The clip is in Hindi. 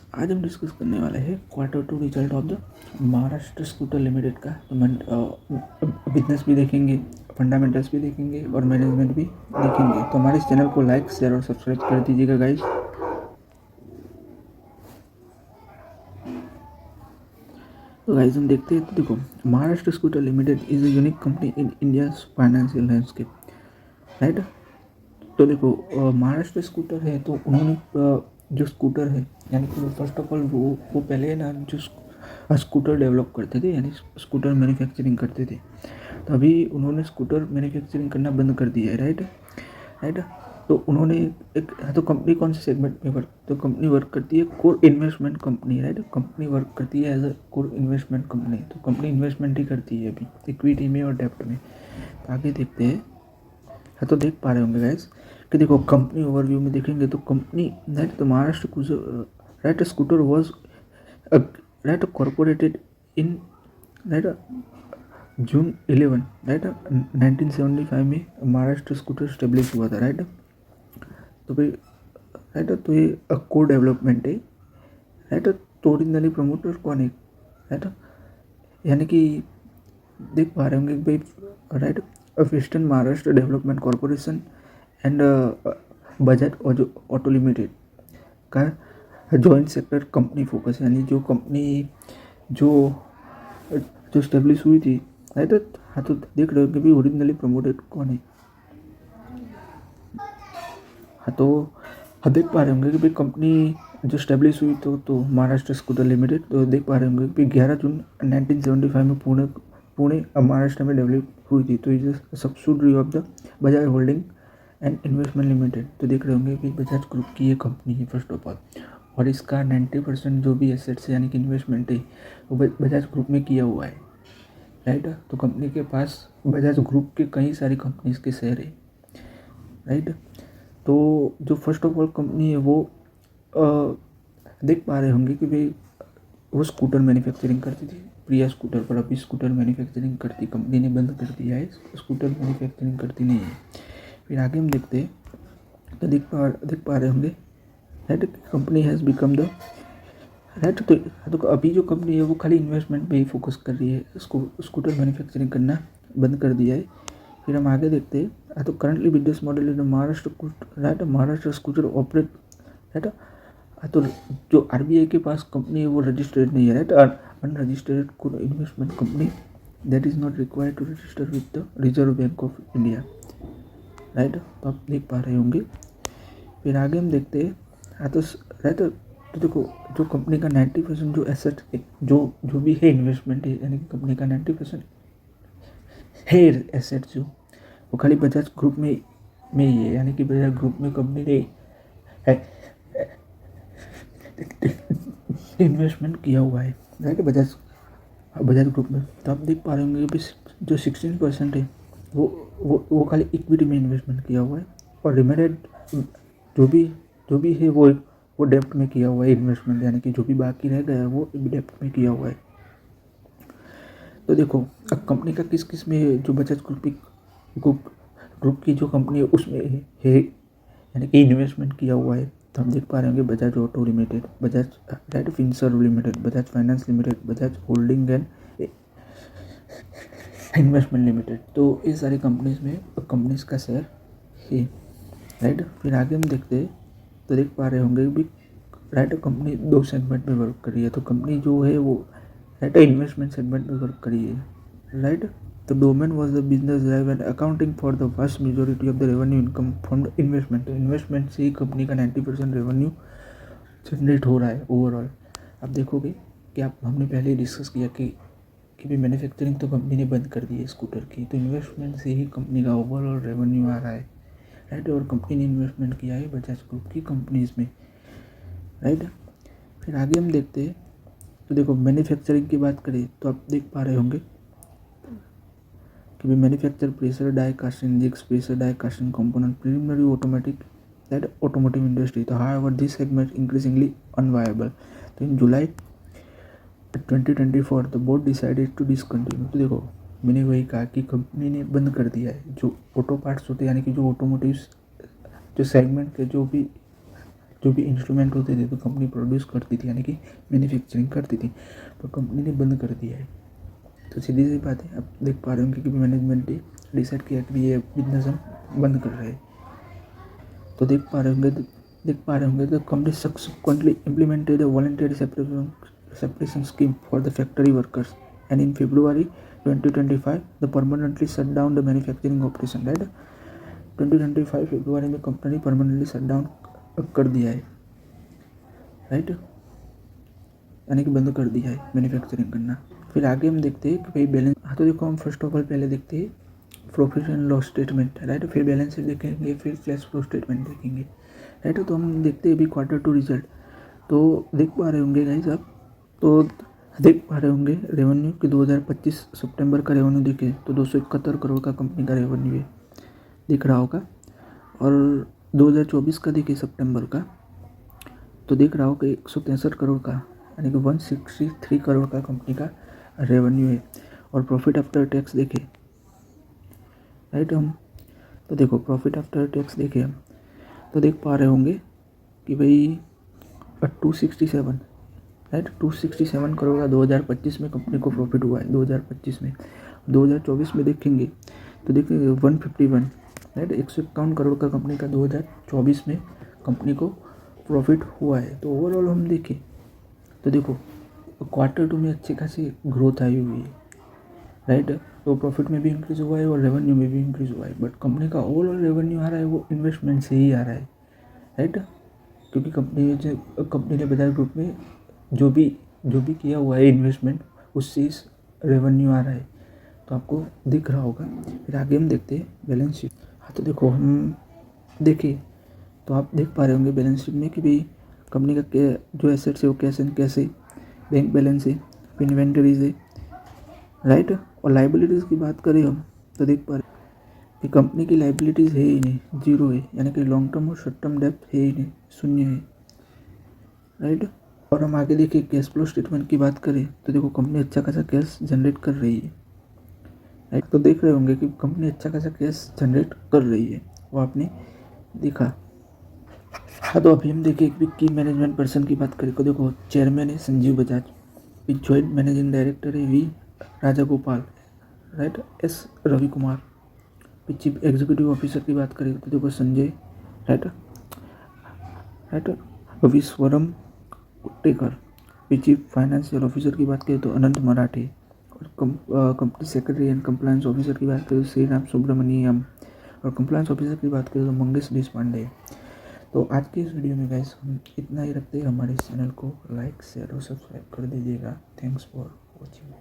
आज हम डिस्कस करने वाले हैं Q2 result of the Maharashtra scooter limited का। तो बिजनेस भी देखेंगे, फंडामेंटल्स भी देखेंगे और मैनेजमेंट भी देखेंगे। तो हमारे इस चैनल को लाइक, शेयर और सब्सक्राइब कर दीजिएगा गाइस। तो गाइस हम देखते हैं। तो देखो, Maharashtra scooter limited is a unique company in India financial landscape, right. तो देखो, महाराष्ट्र स्कूटर है तो उन्होंने जो स्कूटर है यानी कि फर्स्ट ऑफ ऑल वो पहले ना जो स्कूटर डेवलप करते थे, यानी स्कूटर मैन्युफैक्चरिंग करते थे। तो अभी उन्होंने स्कूटर मैन्युफैक्चरिंग करना बंद कर दिया है, राइट राइट। तो उन्होंने एक तो कंपनी कौन से सेगमेंट में वर्क, तो कंपनी वर्क करती है core investment company, right. Company work करती है as a core investment company. तो कंपनी इन्वेस्टमेंट ही करती है अभी इक्विटी में और डेप्ट में। तो आगे देखते हैं। हाँ, तो देख पा रहे होंगे गैस कि देखो, कंपनी ओवरव्यू में देखेंगे तो कंपनी राइट, तो Maharashtra right scooter was right incorporated in right June 11 right 1975 में महाराष्ट्र स्कूटर स्टेब्लिश हुआ था, राइट। तो भाई राइट, तो ये को डेवलपमेंट है, राइट। तो ओरिजिनली प्रमोटर कौन है, राइट, यानी कि देख पा रहे होंगे भाई, right. Western Maharashtra development corporation and Bajaj auto limited का जॉइंट सेक्टर कंपनी फोकस, यानी जो कंपनी जो जो स्टेब्लिश हुई थी, राइट। हाँ, तो देख रहे हो कि भाई ओरिजिनली प्रमोटेड कौन है। हाँ, तो हाँ देख पा रहे होंगे कि भाई कंपनी जो स्टेब्लिश हुई तो महाराष्ट्र स्कूटर लिमिटेड। तो देख पा रहे होंगे कि 11 जून 1975 में पुणे महाराष्ट्र में डेवलप हुई थी। तो is subsidiary of the Bajaj holding and investment limited. तो देख रहे होंगे कि बजाज ग्रुप की ये कंपनी है फर्स्ट ऑफ ऑल, और इसका 90% जो भी एसेट्स यानी कि इन्वेस्टमेंट है वो बजाज ग्रुप में किया हुआ है, राइट। तो कंपनी के पास बजाज ग्रुप के कई सारी कंपनीज के शेयर है, राइट। तो जो फर्स्ट ऑफ ऑल कंपनी है वो देख पा रहे होंगे कि भाई वो स्कूटर मैन्युफैक्चरिंग करती थी प्रिया स्कूटर पर। अभी स्कूटर मैन्युफैक्चरिंग करती कंपनी ने बंद कर दिया है, स्कूटर मैन्युफैक्चरिंग करती नहीं है। फिर आगे हम देखते हैं। तो देख पा रहे होंगे, right, company has become the right. तो अभी जो कंपनी है वो खाली इन्वेस्टमेंट पे ही फोकस कर रही है, स्कूटर मैन्युफैक्चरिंग करना बंद कर दिया है। फिर हम आगे देखते हैं। तो currently business model in Maharashtra, right, Maharashtra scooter operate, right. तो जो आरबीआई के पास कंपनी है वो रजिस्टर्ड नहीं है, right, unregistered investment company that is not required to register with the reserve bank of India, right. तो आप देख पा रहे होंगे। फिर आगे हम देखते हैं। तो राइट, तो देखो, जो कंपनी का 90% जो एसेट जो भी है इन्वेस्टमेंट है, यानी कि कंपनी का 90% है एसेट जो वो खाली बजाज ग्रुप में ही है, यानी कि बजाज ग्रुप में कंपनी ने इन्वेस्टमेंट किया हुआ है, राइट, बजाज ग्रुप में। तो आप देख पा रहे होंगे कि जो 16% है वो खाली इक्विटी में इन्वेस्टमेंट किया हुआ है, और रिमेटेड जो भी है वो डेप्ट में किया हुआ है इन्वेस्टमेंट, यानी कि जो भी बाकी रह गया है वो डेप्ट में किया हुआ है। तो देखो, अब कंपनी का किस में जो बजाज ग्रुप की जो कंपनी है उसमें है यानी कि इन्वेस्टमेंट किया हुआ है। तो हम देख पा रहे होंगे Bajaj auto limited, Bajaj right Finserv limited, Bajaj finance limited, Bajaj holding and investment limited. तो ये सारी कंपनीज का शेयर है, राइट। फिर आगे हम देखते हैं। तो देख पा रहे होंगे भी, राइट, कंपनी 2 सेगमेंट में वर्क कर रही है। तो कंपनी जो है वो राइट इन्वेस्टमेंट सेगमेंट में वर्क करी है, राइट। तो domain was the business drive and accounting for the vast majority of the revenue income from the investment. तो इन्वेस्टमेंट से ही कंपनी का 90% रेवेन्यू जनरेट हो रहा है ओवरऑल। आप देखोगे कि हमने पहले ही डिस्कस किया कि भी मैन्युफैक्चरिंग तो कंपनी ने बंद कर दी है स्कूटर की, तो इन्वेस्टमेंट से ही कंपनी का ओवरऑल रेवेन्यू आ रहा है, राइट। और कंपनी ने इन्वेस्टमेंट किया है बजाज ग्रुप की कंपनीज में, राइट। फिर आगे हम देखते हैं। तो देखो, मैन्युफैक्चरिंग की बात करें तो आप देख पा रहे होंगे कि भी manufacture pressure die casting jigs, pressure die casting component preliminary automatic that automotive industry. तो however this segment increasingly unviable. तो in July 2024 the board decided to discontinue. तो देखो, मैंने वही कहा कि कंपनी ने बंद कर दिया है जो ऑटो पार्ट्स होते हैं, यानी कि जो ऑटोमोटिव जो सेगमेंट के जो भी जो भी इंस्ट्रूमेंट होते थे तो कंपनी प्रोड्यूस करती थी, यानी कि मैन्युफैक्चरिंग करती थी, पर कंपनी ने बंद कर दिया है। तो सीधी सी बात है, आप देख पा रहे होंगे कि मैनेजमेंट ने डिसाइड किया कि ये बिजनेस हम बंद कर रहे हैं। तो देख पा रहे होंगे the company subsequently implemented a voluntary separation scheme for the factory workers, and in February 2025 the permanently shut down the manufacturing operation, right? 2025 फरवरी में कंपनी परमानेंटली शट डाउन कर दिया है, राइट, यानी कि बंद कर दिया है मैन्युफैक्चरिंग करना। फिर आगे हम देखते हैं कि भाई बैलेंस, हाँ तो देखो हम फर्स्ट ऑफ ऑल पहले देखते हैं profit and loss statement, right, फिर बैलेंस शीट देखेंगे, फिर कैश फ्लो स्टेटमेंट देखेंगे, राइट। तो हम देखते हैं अभी Q2 रिजल्ट। तो देख पा रहे होंगे गाइस आप, तो देख पा रहे होंगे रेवेन्यू कि 2025 सितंबर का रेवेन्यू देखें तो 271 करोड़ का कंपनी का रेवेन्यू है, दिख रहा होगा। और 2024 का देखिए सितंबर का, तो दिख रहा होगा 163 करोड़ का, यानी कि 163 करोड़ का कंपनी का रेवेन्यू है। और प्रॉफिट आफ्टर टैक्स देखें, राइट, हम तो देखो प्रॉफिट आफ्टर टैक्स देखें हम, तो देख पा रहे होंगे कि भाई 267, राइट, 267 करोड़ का 2025 में कंपनी को प्रॉफिट हुआ है 2025 में। 2024 में देखेंगे तो देखेंगे 151, राइट, 151 करोड़ का कंपनी का 2024 में कंपनी को प्रॉफिट हुआ है। तो ओवरऑल हम देखें तो देखो Q2 में अच्छी खासी ग्रोथ आई हुई है, राइट। तो प्रॉफिट में भी इंक्रीज़ हुआ है और रेवेन्यू में भी इंक्रीज़ हुआ है, बट कंपनी का ओवरऑल रेवेन्यू आ रहा है वो इन्वेस्टमेंट से ही आ रहा है, राइट, क्योंकि कंपनी ने बजाज ग्रुप में जो भी किया हुआ है इन्वेस्टमेंट, उससे रेवेन्यू आ रहा है। तो आपको दिख रहा होगा। फिर आगे हम देखते हैं बैलेंस शीट। हाँ तो देखो हम देखिए तो आप देख पा रहे होंगे बैलेंस शीट में कि भाई कंपनी का जो एसेट्स है वो कैश एंड कैश है, बैंक बैलेंस है, इन्वेंटरीज है, राइट। और लाइबिलिटीज़ की बात करें हम तो देख पा रहे कि कंपनी की लाइबिलिटीज़ है ही नहीं, जीरो है, यानी कि लॉन्ग टर्म और शॉर्ट टर्म डेप्थ है ही नहीं, शून्य है, राइट। और हम आगे देखिए कैश फ्लो स्टेटमेंट की बात करें तो देखो कंपनी अच्छा खासा कैश जनरेट कर रही है, राइट। तो देख रहे होंगे कि कंपनी अच्छा खासा कैश जनरेट कर रही है, वो आपने देखा। हाँ तो अभी हम देखिए एक की मैनेजमेंट पर्सन की बात करें तो देखो चेयरमैन है संजीव बजाज, फिर जॉइंट मैनेजिंग डायरेक्टर है V Raja Gopal, right, S Ravi Kumar. फिर चीफ एग्जीक्यूटिव ऑफिसर की बात करें तो देखो संजय, राइट, विश्वरम कुट्टेकर। फिर चीफ फाइनेंशियल ऑफिसर की बात करें तो अनंत मराठे, और company secretary and compliance officer की बात करें तो श्री राम सुब्रमण्यम, और कंप्लायंस ऑफिसर की बात करें तो मंगेश देशपांडे। तो आज की इस वीडियो में गाइस हम इतना ही रखते हैं। हमारे चैनल को लाइक शेयर और सब्सक्राइब कर दीजिएगा। Thanks for watching.